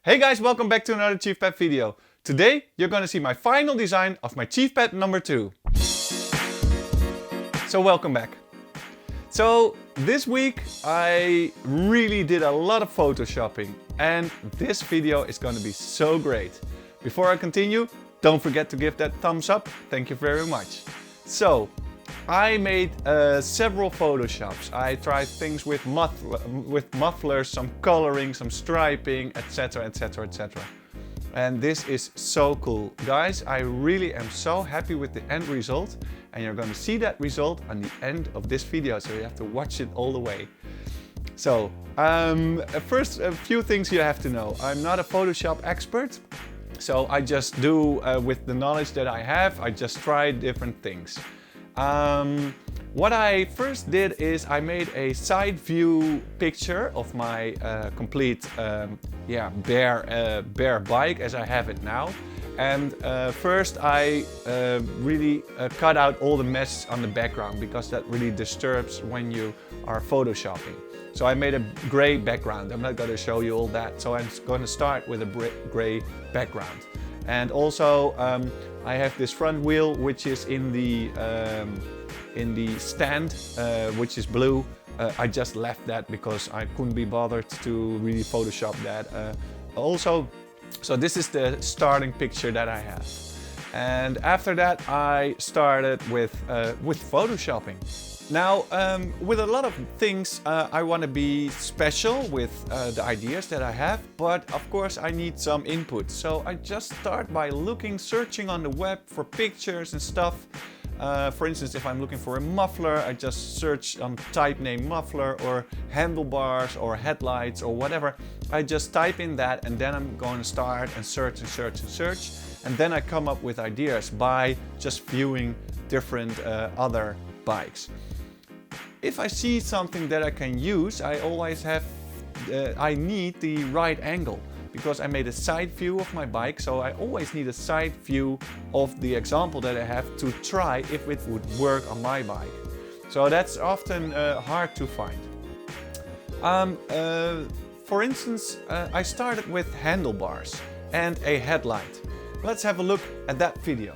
Hey guys, welcome back to another Chiefpep video. Today you're gonna see my final design of my Chiefpep number 2. So welcome back. So this week I really did a lot of photoshopping and this video is gonna be so great. Before I continue, don't forget to give that thumbs up. Thank you very much. So I made several photoshops. I tried things with mufflers, some coloring, some striping, etc, etc, etc. And this is so cool. Guys, I really am so happy with the end result. And you're going to see that result on the end of this video. So you have to watch it all the way. So, first a few things you have to know. I'm not a Photoshop expert. So I just do, with the knowledge that I have, I just try different things. What I first did is I made a side view picture of my complete bare bike as I have it now. And first I really cut out all the mess on the background because that really disturbs when you are photoshopping. So I made a gray background. I'm not going to show you all that. So I'm going to start with a gray background. And also I have this front wheel which is in the stand, which is blue. I just left that because I couldn't be bothered to really Photoshop that. So this is the starting picture that I have. And after that I started with Photoshopping. Now, with a lot of things, I want to be special with the ideas that I have, but of course I need some input. So I just start by searching on the web for pictures and stuff. For instance, if I'm looking for a muffler, I just search on type name muffler or handlebars or headlights or whatever. I just type in that and then I'm going to start and search and search and search. And then I come up with ideas by just viewing different other bikes. If I see something that I can use, I always have, I need the right angle because I made a side view of my bike, so I always need a side view of the example that I have to try if it would work on my bike. So that's often hard to find. For instance, I started with handlebars and a headlight. Let's have a look at that video.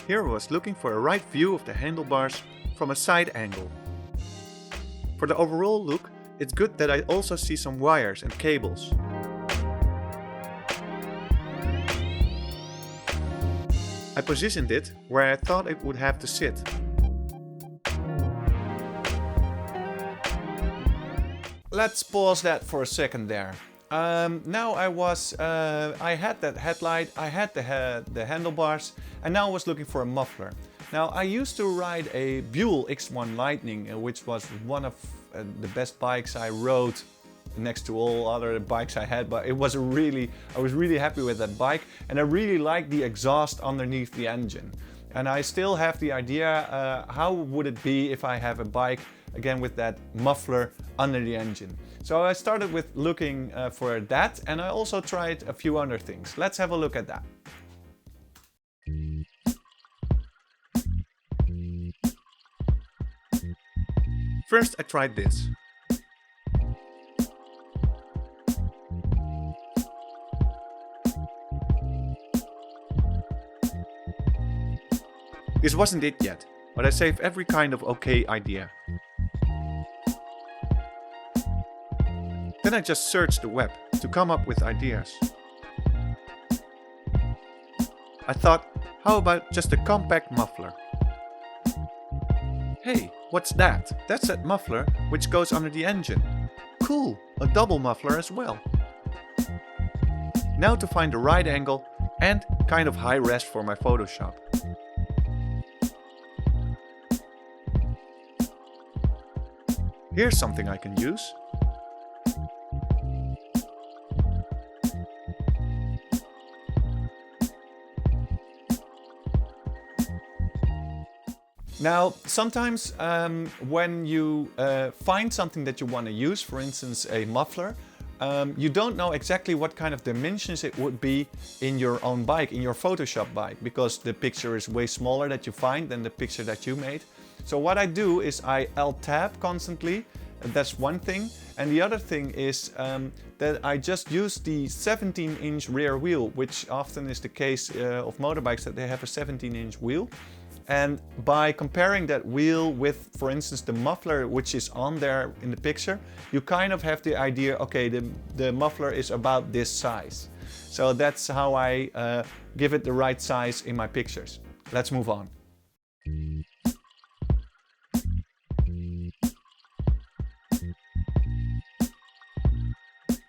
Here I was looking for a right view of the handlebars from a side angle. For the overall look, it's good that I also see some wires and cables. I positioned it where I thought it would have to sit. Let's pause that for a second there. Now I had that headlight, I had the handlebars, and now I was looking for a muffler. Now I used to ride a Buell X1 Lightning, which was one of the best bikes I rode next to all other bikes I had, but I was really happy with that bike, and I really liked the exhaust underneath the engine. And I still have the idea, how would it be if I have a bike again with that muffler under the engine. So I started with looking for that, and I also tried a few other things. Let's have a look at that. First I tried this. This wasn't it yet, but I saved every kind of okay idea. Then I just searched the web to come up with ideas. I thought, how about just a compact muffler? Hey, what's that? That's that muffler which goes under the engine. Cool, a double muffler as well. Now to find the right angle and kind of high res for my Photoshop. Here's something I can use. Now, sometimes when you find something that you want to use, for instance a muffler, you don't know exactly what kind of dimensions it would be in your own bike, in your Photoshop bike, because the picture is way smaller that you find than the picture that you made. So what I do is I Alt-tab constantly. That's one thing. And the other thing is that I just use the 17-inch rear wheel, which often is the case of motorbikes, that they have a 17-inch wheel. And by comparing that wheel with, for instance, the muffler which is on there in the picture, you kind of have the idea, okay, the muffler is about this size. So that's how I give it the right size in my pictures. Let's move on.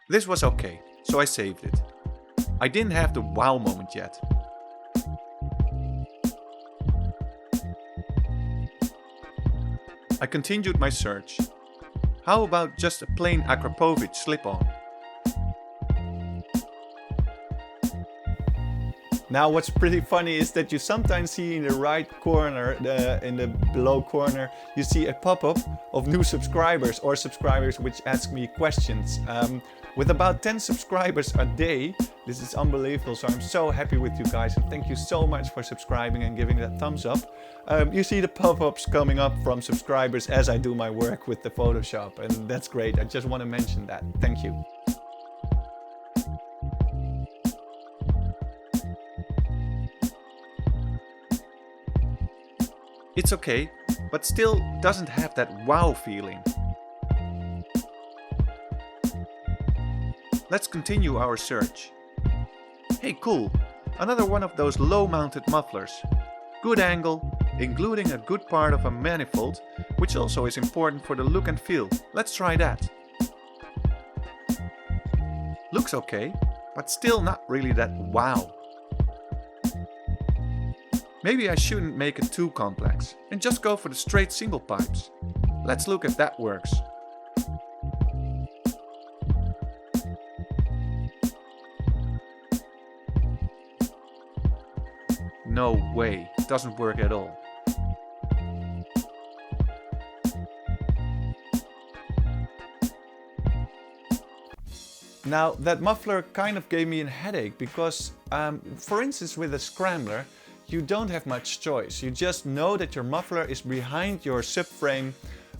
This was okay, so I saved it. I didn't have the wow moment yet. I continued my search. How about just a plain Akrapovic slip-on? Now what's pretty funny is that you sometimes see in the right corner, in the below corner, you see a pop-up of new subscribers or subscribers which ask me questions. With about 10 subscribers a day, this is unbelievable, so I'm so happy with you guys and thank you so much for subscribing and giving that thumbs up. You see the pop-ups coming up from subscribers as I do my work with the Photoshop, and that's great. I just want to mention that. Thank you. It's okay, but still doesn't have that wow feeling. Let's continue our search. Hey, cool! Another one of those low-mounted mufflers. Good angle, including a good part of a manifold, which also is important for the look and feel. Let's try that. Looks okay, but still not really that wow. Maybe I shouldn't make it too complex and just go for the straight single pipes. Let's look if that works. No way, it doesn't work at all. Now that muffler kind of gave me a headache because, for instance, with a scrambler, you don't have much choice. You just know that your muffler is behind your subframe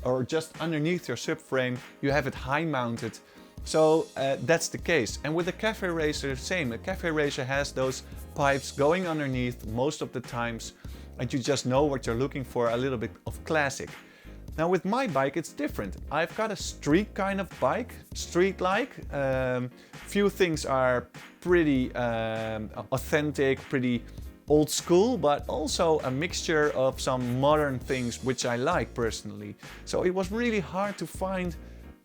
or just underneath your subframe. You have it high mounted. So that's the case. And with the Caferacer, same. The Caferacer has those pipes going underneath most of the times, and you just know what you're looking for, a little bit of classic. Now with my bike it's different. I've got a street kind of bike, street-like. Few things are pretty authentic, pretty old school, but also a mixture of some modern things which I like personally. So it was really hard to find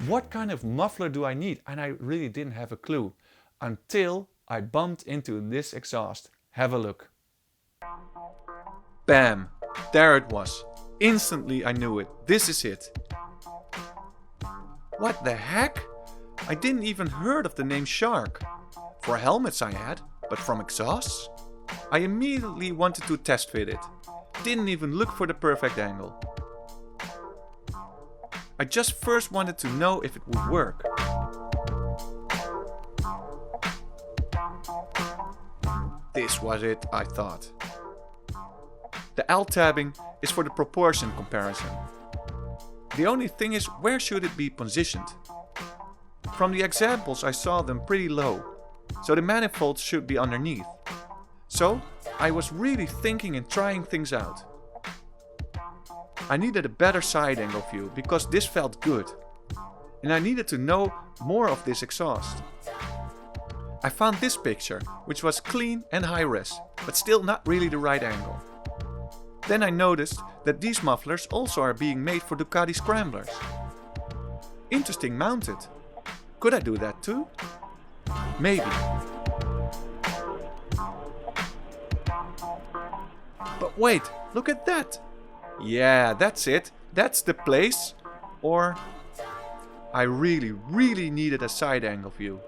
what kind of muffler do I need, and I really didn't have a clue until I bumped into this exhaust. Have a look. Bam! There it was. Instantly I knew it. This is it. What the heck? I didn't even heard of the name Shark. For helmets I had, but from exhausts? I immediately wanted to test fit it. Didn't even look for the perfect angle. I just first wanted to know if it would work. This was it, I thought. The Alt-tabbing is for the proportion comparison. The only thing is, where should it be positioned? From the examples I saw them pretty low, so the manifolds should be underneath. So I was really thinking and trying things out. I needed a better side angle view because this felt good. And I needed to know more of this exhaust. I found this picture, which was clean and high res, but still not really the right angle. Then I noticed that these mufflers also are being made for Ducati scramblers. Interesting mounted. Could I do that too? Maybe. But wait, look at that! Yeah, that's it. That's the place. Or I really needed a side angle view.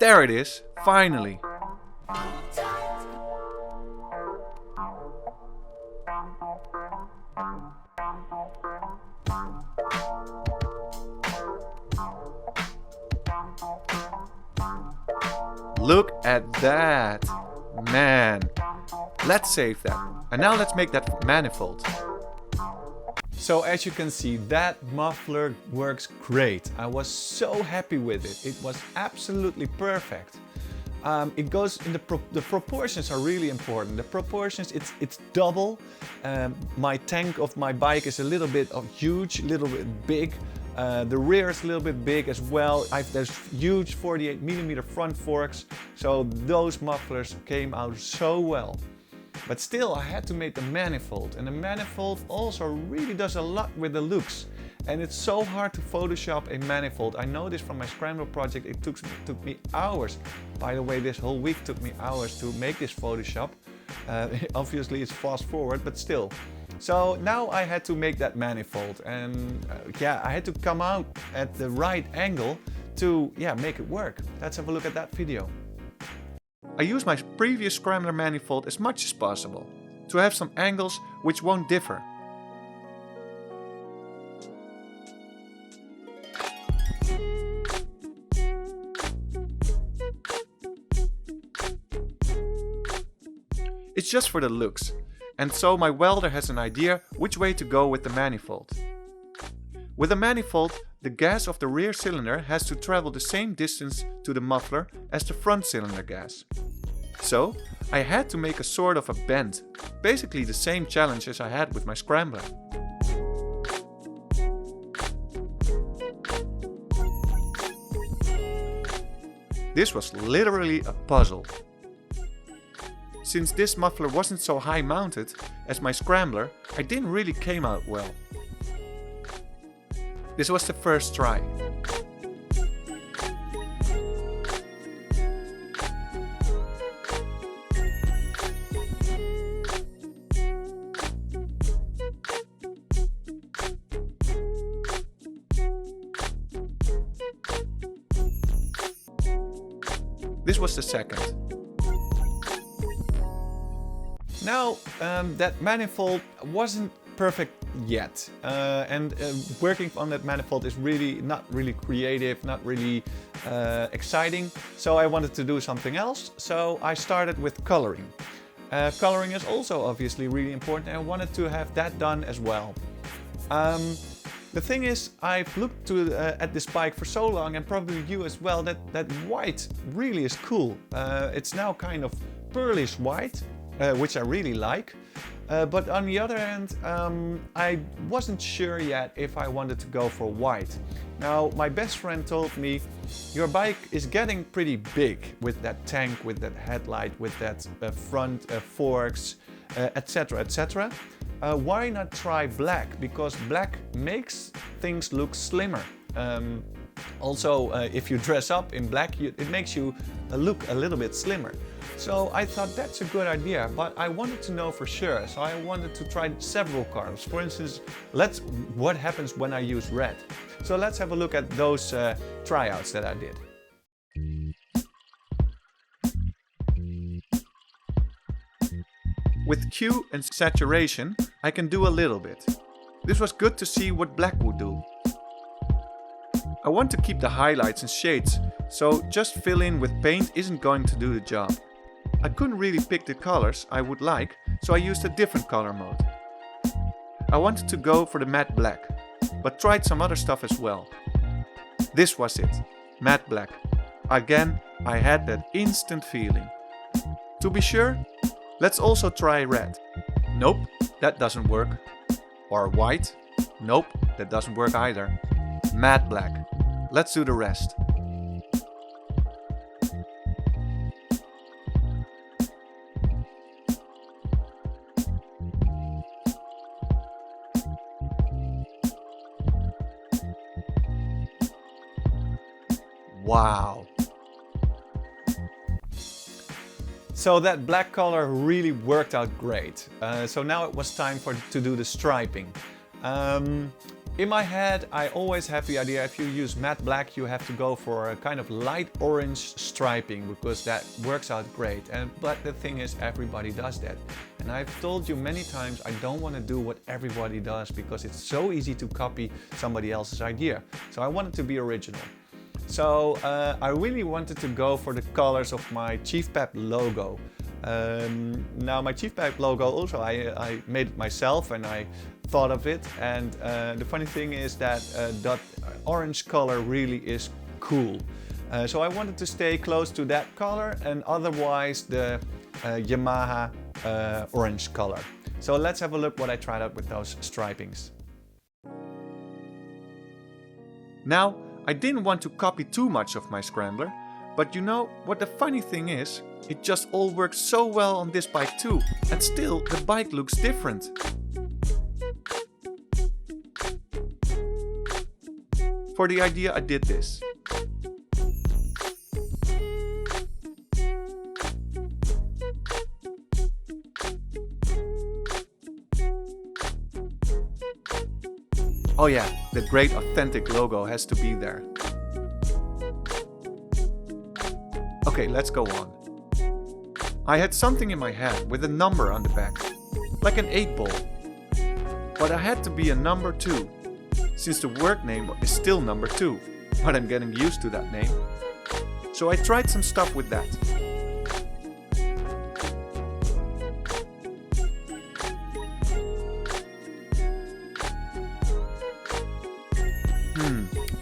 There it is, finally. Look at that! Man! Let's save that. And now let's make that manifold. So as you can see, that muffler works great. I was so happy with it. It was absolutely perfect. It goes in the proportions are really important. The proportions, it's double. My tank of my bike is a little bit huge, a little bit big. The rear is a little bit big as well. There's huge 48mm front forks, so those mufflers came out so well. But still, I had to make the manifold, and the manifold also really does a lot with the looks. And it's so hard to Photoshop a manifold. I know this from my Scrambler project. It took me hours. By the way, this whole week took me hours to make this Photoshop. Obviously, it's fast forward, but still. So now I had to make that manifold, and yeah, I had to come out at the right angle to make it work. Let's have a look at that video. I use my previous Scrambler manifold as much as possible to have some angles which won't differ. It's just for the looks, and so my welder has an idea which way to go with the manifold. With a manifold, the gas of the rear cylinder has to travel the same distance to the muffler as the front cylinder gas. So, I had to make a sort of a bend, basically the same challenge as I had with my Scrambler. This was literally a puzzle. Since this muffler wasn't so high mounted as my Scrambler, I didn't really came out well. This was the first try. This was the second. Now, that manifold wasn't perfect yet, and working on that manifold is really not really creative, not really exciting, so I wanted to do something else, so I started with coloring. Coloring is also obviously really important, and I wanted to have that done as well. The thing is, I've looked at this bike for so long, and probably you as well, that white really is cool. It's now kind of pearlish white, which I really like. But on the other hand, I wasn't sure yet if I wanted to go for white. Now, my best friend told me, your bike is getting pretty big with that tank, with that headlight, with that front forks, etc, etc. Why not try black? Because black makes things look slimmer. Also, if you dress up in black, it makes you look a little bit slimmer. So I thought that's a good idea, but I wanted to know for sure. So I wanted to try several colors. For instance, what happens when I use red? So let's have a look at those tryouts that I did. With hue and saturation, I can do a little bit. This was good to see what black would do. I want to keep the highlights and shades, so just fill in with paint isn't going to do the job. I couldn't really pick the colors I would like, so I used a different color mode. I wanted to go for the matte black, but tried some other stuff as well. This was it, matte black. Again, I had that instant feeling. To be sure, let's also try red. Nope, that doesn't work. Or white. Nope, that doesn't work either. Matte black. Let's do the rest. Wow. So that black color really worked out great. So now it was time to do the striping. In my head, I always have the idea if you use matte black, you have to go for a kind of light orange striping because that works out great. But the thing is, everybody does that. And I've told you many times, I don't want to do what everybody does because it's so easy to copy somebody else's idea. So I wanted to be original. So I really wanted to go for the colors of my Chiefpep logo. Now my Chiefpep logo also I made it myself and I thought of it, and the funny thing is that that orange color really is cool. So I wanted to stay close to that color and otherwise the Yamaha orange color. So let's have a look what I tried out with those stripings. Now, I didn't want to copy too much of my scrambler, but you know what the funny thing is? It just all works so well on this bike too, and still the bike looks different. For the idea I did this. Oh yeah, the great authentic logo has to be there. Okay, let's go on. I had something in my head with a number on the back, like an 8 ball. But I had to be a number 2, since the work name is still number 2, but I'm getting used to that name. So I tried some stuff with that.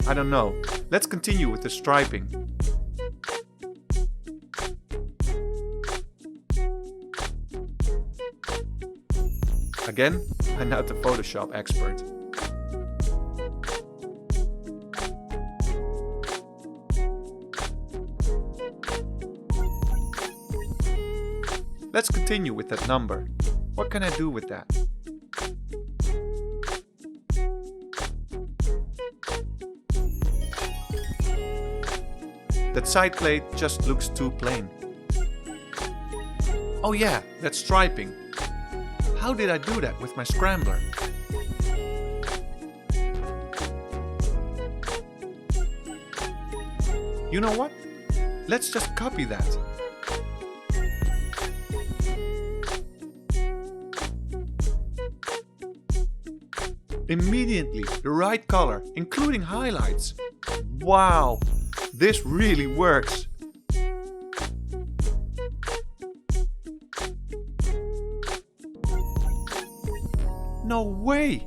I don't know. Let's continue with the striping. Again, I'm not the Photoshop expert. Let's continue with that number. What can I do with that? That side plate just looks too plain. Oh yeah, that striping. How did I do that with my scrambler? You know what? Let's just copy that. Immediately the right color, including highlights. Wow, this really works. No way!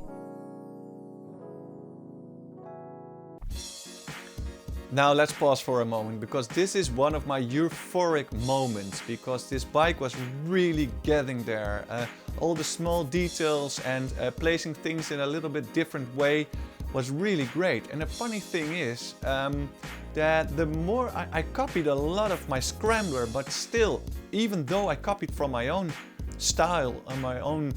Now let's pause for a moment, because this is one of my euphoric moments, because this bike was really getting there. All the small details and placing things in a little bit different way was really great. And the funny thing is that the more I copied a lot of my scrambler, but still, even though I copied from my own style and my own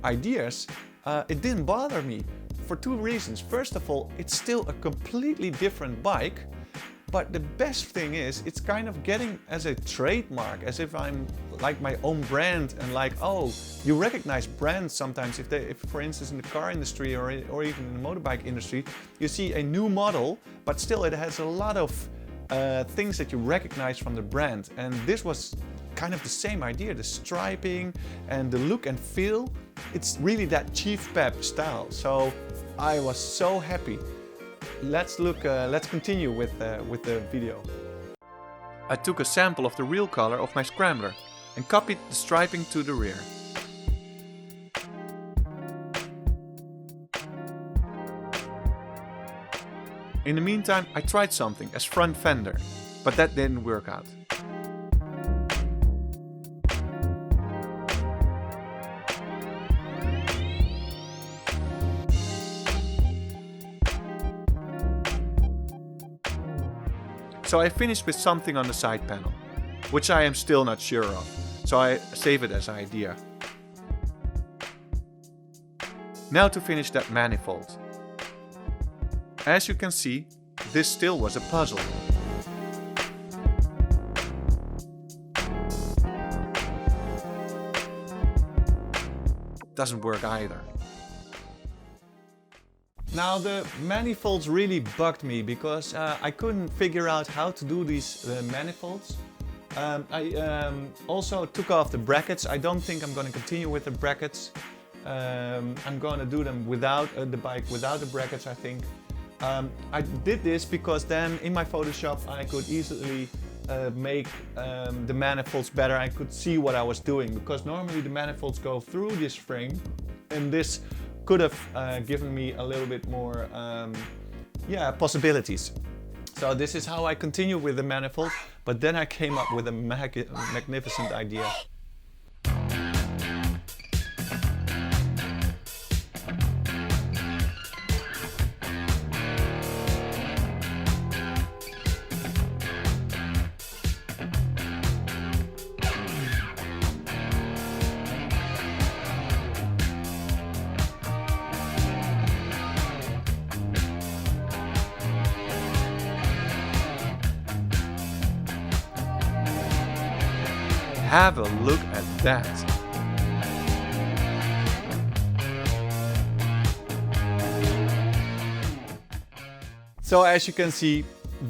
ideas, it didn't bother me for two reasons. First of all, it's still a completely different bike, but the best thing is it's kind of getting as a trademark, as if I'm like my own brand, and like, oh, you recognize brands sometimes if for instance in the car industry or even in the motorbike industry, you see a new model, but still it has a lot of things that you recognize from the brand. And this was kind of the same idea, the striping and the look and feel. It's really that Chiefpep style. So I was so happy. Let's continue with the video. I took a sample of the real color of my scrambler and copied the striping to the rear. In the meantime, I tried something as front fender, but that didn't work out. So I finished with something on the side panel, which I am still not sure of, so I save it as an idea. Now to finish that manifold. As you can see, this still was a puzzle. Doesn't work either. Now the manifolds really bugged me, because I couldn't figure out how to do these manifolds. I also took off the brackets. I don't think I'm going to continue with the brackets. I'm going to do them without the bike, without the brackets, I think. I did this because then in my Photoshop I could easily make the manifolds better. I could see what I was doing, because normally the manifolds go through this frame, and this could have given me a little bit more possibilities. So this is how I continue with the manifold, but then I came up with a magnificent idea. Have a look at that. So as you can see,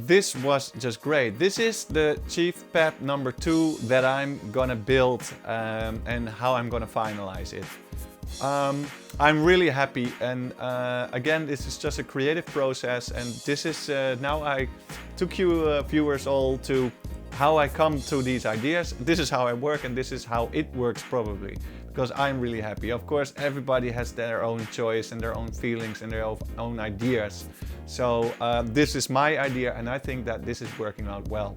this was just great. This is the Chiefpep number 2 that I'm gonna build and how I'm gonna finalize it. I'm really happy, and again, this is just a creative process, and this is now I took you viewers all to how I come to these ideas. This is how I work, and this is how it works probably, because I'm really happy. Of course, everybody has their own choice and their own feelings and their own ideas. So this is my idea, and I think that this is working out well.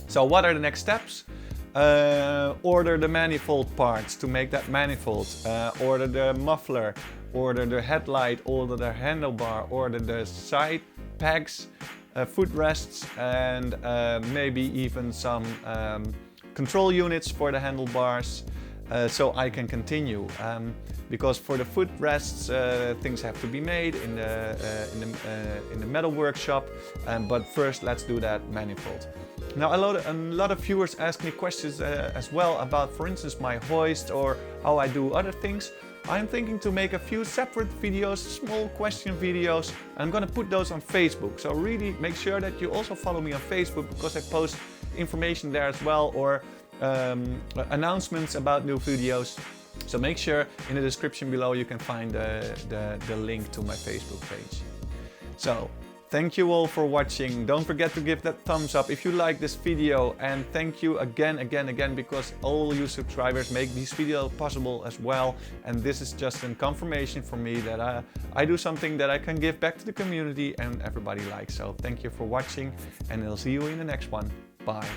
So what are the next steps? Order the manifold parts to make that manifold. Order the muffler, order the headlight, order the handlebar, order the side pegs, footrests, and maybe even some control units for the handlebars, so I can continue. Because for the footrests, things have to be made in the metal workshop. But first, let's do that manifold. Now, a lot of viewers ask me questions as well about, for instance, my hoist or how I do other things. I'm thinking to make a few separate videos, small question videos. I'm gonna put those on Facebook. So really make sure that you also follow me on Facebook, because I post information there as well, or announcements about new videos. So make sure in the description below you can find the link to my Facebook page. So thank you all for watching. Don't forget to give that thumbs up if you like this video, and thank you again, because all you subscribers make these videos possible as well, and this is just a confirmation for me that I do something that I can give back to the community and everybody likes. So thank you for watching, and I'll see you in the next one. Bye.